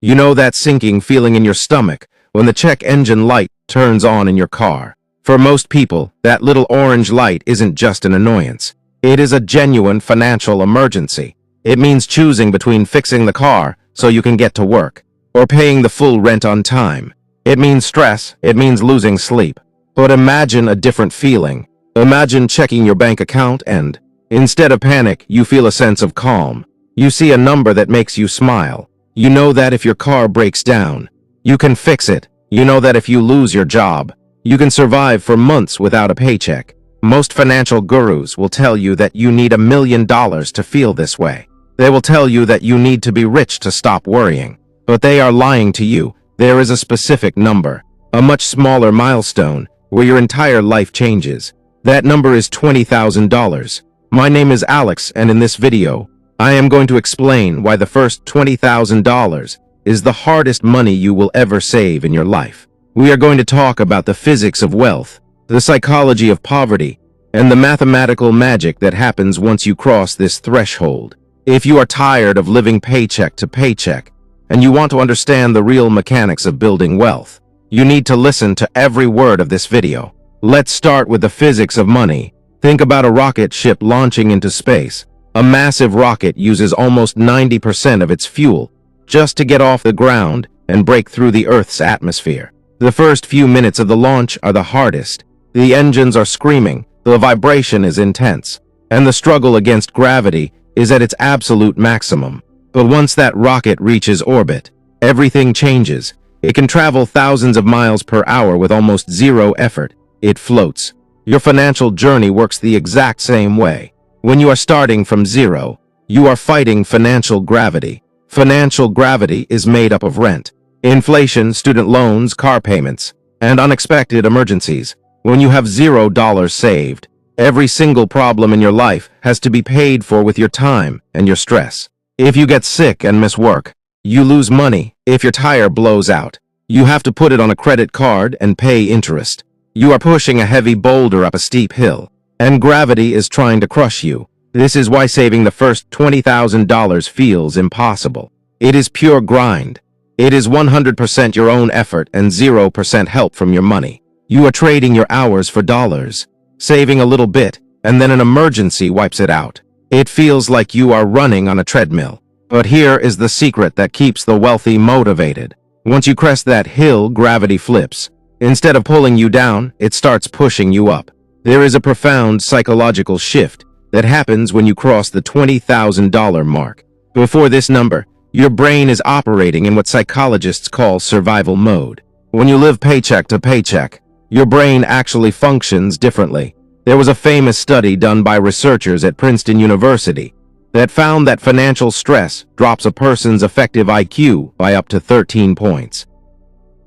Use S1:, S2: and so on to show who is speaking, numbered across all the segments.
S1: You know that sinking feeling in your stomach when the check engine light turns on in your car. For most people, that little orange light isn't just an annoyance. It is a genuine financial emergency. It means choosing between fixing the car so you can get to work, or paying the full rent on time. It means stress, it means losing sleep. But imagine a different feeling. Imagine checking your bank account and, instead of panic, you feel a sense of calm. You see a number that makes you smile. You know that if your car breaks down, you can fix it. You know that if you lose your job, you can survive for months without a paycheck. Most financial gurus will tell you that you need $1 million to feel this way. They will tell you that you need to be rich to stop worrying. But they are lying to you. There is a specific number, a much smaller milestone, where your entire life changes. That number is $20,000. My name is Alex, and in this video, I am going to explain why the first $20,000 is the hardest money you will ever save in your life. We are going to talk about the physics of wealth, the psychology of poverty, and the mathematical magic that happens once you cross this threshold. If you are tired of living paycheck to paycheck, and you want to understand the real mechanics of building wealth, you need to listen to every word of this video. Let's start with the physics of money. Think about a rocket ship launching into space. A massive rocket uses almost 90% of its fuel just to get off the ground and break through the Earth's atmosphere. The first few minutes of the launch are the hardest. The engines are screaming, the vibration is intense, and the struggle against gravity is at its absolute maximum. But once that rocket reaches orbit, everything changes. It can travel thousands of miles per hour with almost zero effort. It floats. Your financial journey works the exact same way. When you are starting from zero, you are fighting financial gravity. Financial gravity is made up of rent, inflation, student loans, car payments, and unexpected emergencies. When you have $0 saved, every single problem in your life has to be paid for with your time and your stress. If you get sick and miss work, you lose money. If your tire blows out, you have to put it on a credit card and pay interest. You are pushing a heavy boulder up a steep hill, and gravity is trying to crush you. This is why saving the first $20,000 feels impossible. It is pure grind. It is 100% your own effort and 0% help from your money. You are trading your hours for dollars, saving a little bit, and then an emergency wipes it out. It feels like you are running on a treadmill. But here is the secret that keeps the wealthy motivated. Once you crest that hill, gravity flips. Instead of pulling you down, it starts pushing you up. There is a profound psychological shift that happens when you cross the $20,000 mark. Before this number, your brain is operating in what psychologists call survival mode. When you live paycheck to paycheck, your brain actually functions differently. There was a famous study done by researchers at Princeton University that found that financial stress drops a person's effective IQ by up to 13 points.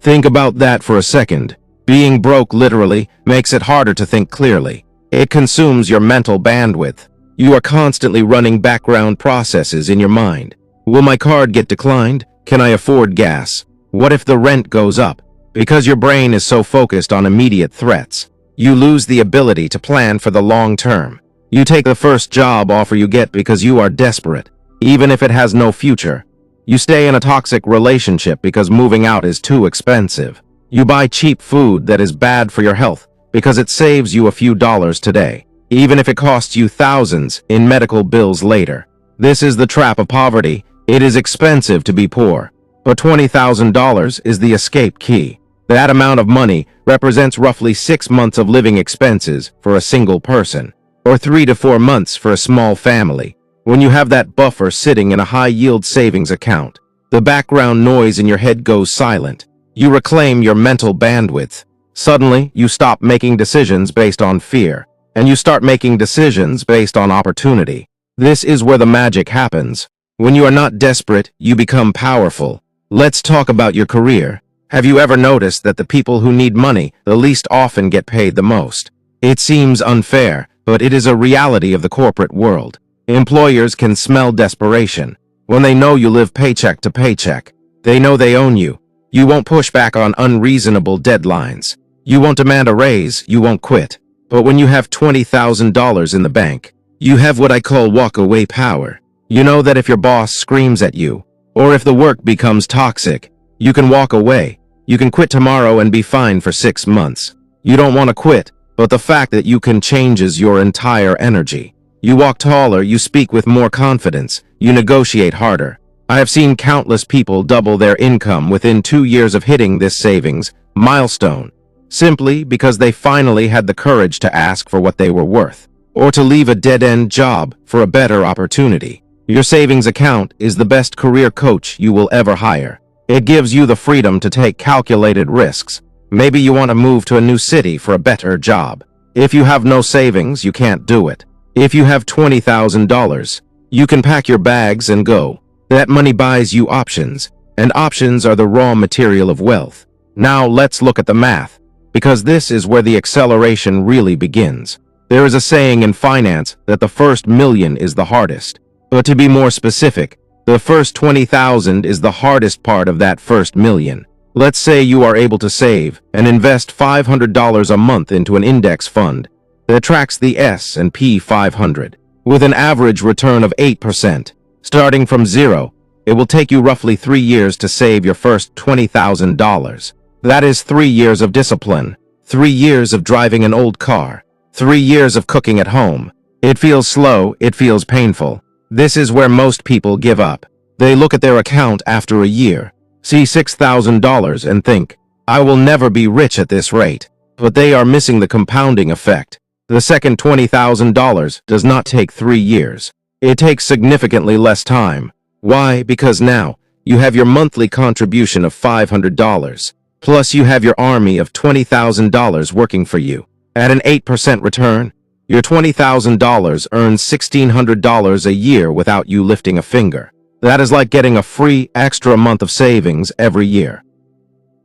S1: Think about that for a second. Being broke literally makes it harder to think clearly. It consumes your mental bandwidth. You are constantly running background processes in your mind. Will my card get declined? Can I afford gas? What if the rent goes up? Because your brain is so focused on immediate threats, you lose the ability to plan for the long term. You take the first job offer you get because you are desperate, even if it has no future. You stay in a toxic relationship because moving out is too expensive. You buy cheap food that is bad for your health because it saves you a few dollars today, even if it costs you thousands in medical bills later. This is the trap of poverty. It is expensive to be poor, but $20,000 is the escape key. That amount of money represents roughly 6 months of living expenses for a single person, or 3 to 4 months for a small family. When you have that buffer sitting in a high-yield savings account, the background noise in your head goes silent. You reclaim your mental bandwidth. Suddenly, you stop making decisions based on fear, and you start making decisions based on opportunity. This is where the magic happens. When you are not desperate, you become powerful. Let's talk about your career. Have you ever noticed that the people who need money the least often get paid the most? It seems unfair, but it is a reality of the corporate world. Employers can smell desperation. When they know you live paycheck to paycheck, they know they own you. You won't push back on unreasonable deadlines. You won't demand a raise, you won't quit. But when you have $20,000 in the bank, you have what I call walk-away power. You know that if your boss screams at you, Or if the work becomes toxic, you can walk away. You can quit tomorrow and be fine for 6 months. You don't want to quit, but the fact that you can changes your entire energy. You walk taller, you speak with more confidence, you negotiate harder. I have seen countless people double their income within 2 years of hitting this savings milestone, simply because they finally had the courage to ask for what they were worth, or to leave a dead-end job for a better opportunity. Your savings account is the best career coach you will ever hire. It gives you the freedom to take calculated risks. Maybe you want to move to a new city for a better job. If you have no savings, you can't do it. If you have $20,000, you can pack your bags and go. That money buys you options, and options are the raw material of wealth. Now let's look at the math, because this is where the acceleration really begins. There is a saying in finance that the first million is the hardest. But to be more specific, the first 20,000 is the hardest part of that first million. Let's say you are able to save and invest $500 a month into an index fund that tracks the S&P 500 with an average return of 8%. Starting from zero, it will take you roughly 3 years to save your first $20,000. That is 3 years of discipline, 3 years of driving an old car, 3 years of cooking at home. It feels slow, it feels painful. This is where most people give up. They look at their account after a year, see $6,000 and think, I will never be rich at this rate. But they are missing the compounding effect. The second $20,000 does not take 3 years. It takes significantly less time. Why? Because now you have your monthly contribution of $500, plus you have your army of $20,000 working for you. At an 8% return, your $20,000 earns $1,600 a year without you lifting a finger. That is like getting a free extra month of savings every year.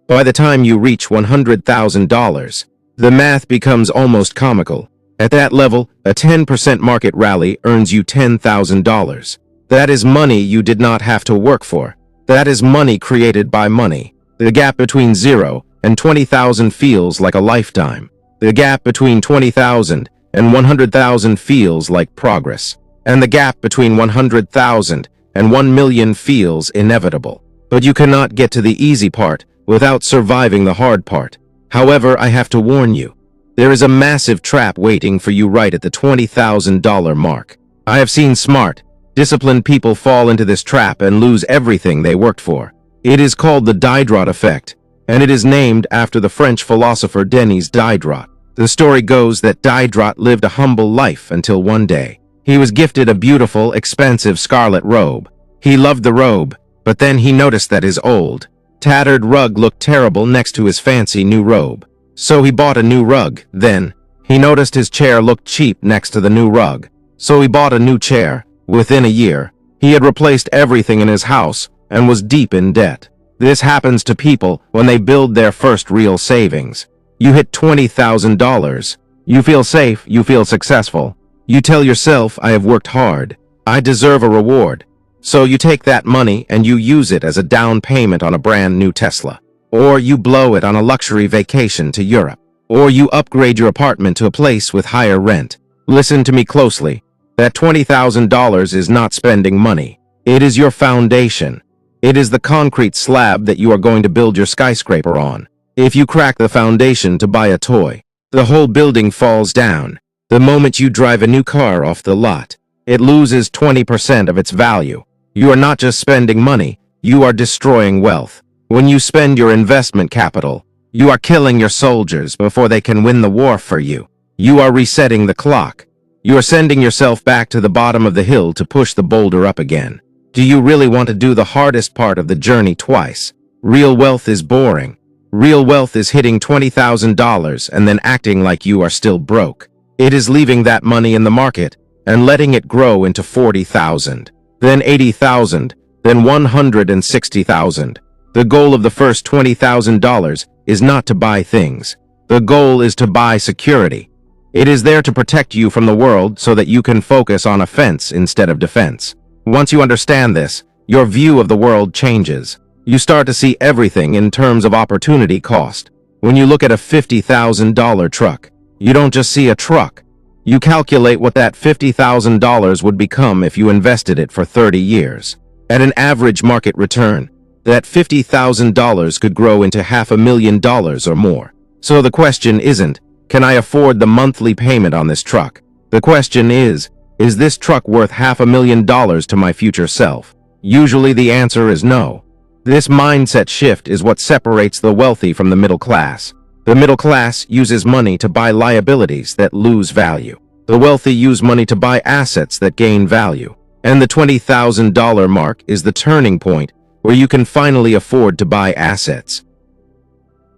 S1: By the time you reach $100,000, the math becomes almost comical. At that level, a 10% market rally earns you $10,000. That is money you did not have to work for. That is money created by money. The gap between 0 and 20,000 feels like a lifetime. The gap between 20,000 and 100,000 feels like progress. And the gap between 100,000 and 1 million feels inevitable. But you cannot get to the easy part without surviving the hard part. However, I have to warn you, there is a massive trap waiting for you right at the $20,000 mark. I have seen smart, disciplined people fall into this trap and lose everything they worked for. It is called the Diderot effect, and it is named after the French philosopher Denis Diderot. The story goes that Diderot lived a humble life until one day he was gifted a beautiful, expensive scarlet robe. He loved the robe, but then he noticed that his old, tattered rug looked terrible next to his fancy new robe. So he bought a new rug. Then he noticed his chair looked cheap next to the new rug. So he bought a new chair. Within a year, he had replaced everything in his house and was deep in debt. This happens to people when they build their first real savings. You hit $20,000. You feel safe, you feel successful. You tell yourself, I have worked hard. I deserve a reward. So you take that money and you use it as a down payment on a brand new Tesla. Or you blow it on a luxury vacation to Europe. Or you upgrade your apartment to a place with higher rent. Listen to me closely. That $20,000 is not spending money. It is your foundation. It is the concrete slab that you are going to build your skyscraper on. If you crack the foundation to buy a toy, the whole building falls down. The moment you drive a new car off the lot, it loses 20% of its value. You are not just spending money, you are destroying wealth. When you spend your investment capital, you are killing your soldiers before they can win the war for you. You are resetting the clock. You are sending yourself back to the bottom of the hill to push the boulder up again. Do you really want to do the hardest part of the journey twice? Real wealth is boring. Real wealth is hitting $20,000 and then acting like you are still broke. It is leaving that money in the market and letting it grow into 40,000, then 80,000, then 160,000. The goal of the first $20,000 is not to buy things. The goal is to buy security. It is there to protect you from the world so that you can focus on offense instead of defense. Once you understand this, your view of the world changes. You start to see everything in terms of opportunity cost. When you look at a $50,000 truck, you don't just see a truck. You calculate what that $50,000 would become if you invested it for 30 years. At an average market return, that $50,000 could grow into $500,000 or more. So the question isn't, can I afford the monthly payment on this truck? The question is this truck worth $500,000 to my future self? Usually the answer is no. This mindset shift is what separates the wealthy from the middle class. The middle class uses money to buy liabilities that lose value. The wealthy use money to buy assets that gain value. And the $20,000 mark is the turning point where you can finally afford to buy assets.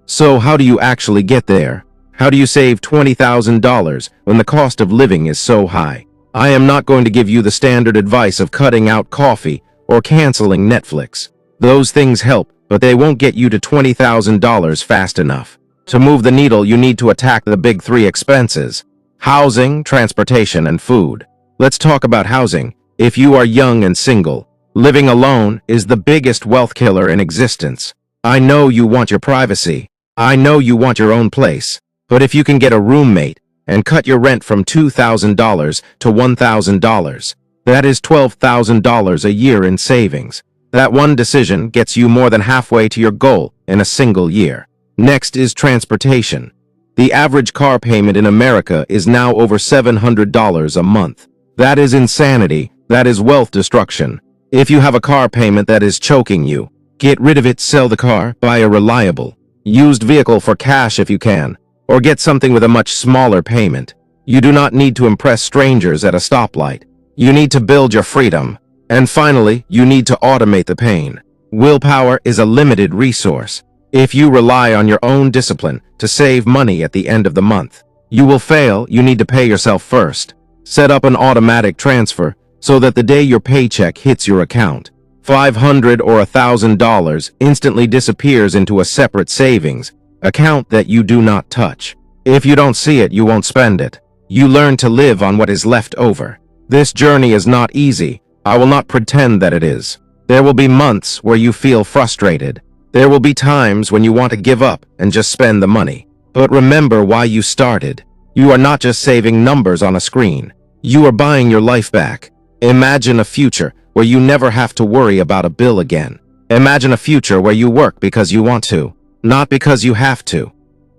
S1: So how do you actually get there? How do you save $20,000 when the cost of living is so high? I am not going to give you the standard advice of cutting out coffee or canceling Netflix. Those things help, but they won't get you to $20,000 fast enough. To move the needle, you need to attack the big three expenses: housing, transportation, and food. Let's talk about housing. If you are young and single, living alone is the biggest wealth killer in existence. I know you want your privacy. I know you want your own place. But if you can get a roommate and cut your rent from $2,000 to $1,000, that is $12,000 a year in savings. That one decision gets you more than halfway to your goal in a single year. Next is transportation. The average car payment in America is now over $700 a month. That is insanity. That is wealth destruction. If you have a car payment that is choking you, get rid of it, sell the car, buy a reliable, used vehicle for cash if you can, or get something with a much smaller payment. You do not need to impress strangers at a stoplight. You need to build your freedom. And finally, you need to automate the pain. Willpower is a limited resource. If you rely on your own discipline to save money at the end of the month, you will fail. You need to pay yourself first. Set up an automatic transfer so that the day your paycheck hits your account, $500 or $1,000 instantly disappears into a separate savings account that you do not touch. If you don't see it, you won't spend it. You learn to live on what is left over. This journey is not easy. I will not pretend that it is. There will be months where you feel frustrated. There will be times when you want to give up and just spend the money. But remember why you started. You are not just saving numbers on a screen. You are buying your life back. Imagine a future where you never have to worry about a bill again. Imagine a future where you work because you want to, not because you have to.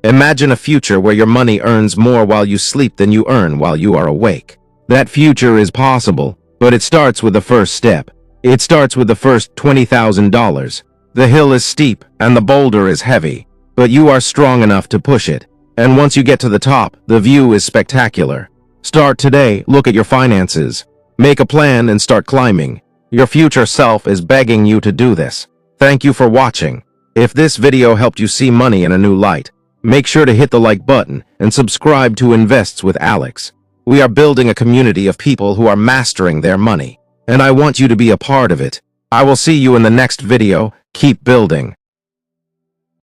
S1: Imagine a future where your money earns more while you sleep than you earn while you are awake. That future is possible, but it starts with the first step. It starts with the first $20,000. The hill is steep and the boulder is heavy, but you are strong enough to push it. And once you get to the top, the view is spectacular. Start today. Look at your finances. Make a plan and start climbing. Your future self is begging you to do this. Thank you for watching. If this video helped you see money in a new light, make sure to hit the like button and subscribe to Invests with Alex. We are building a community of people who are mastering their money, and I want you to be a part of it. I will see you in the next video. Keep building.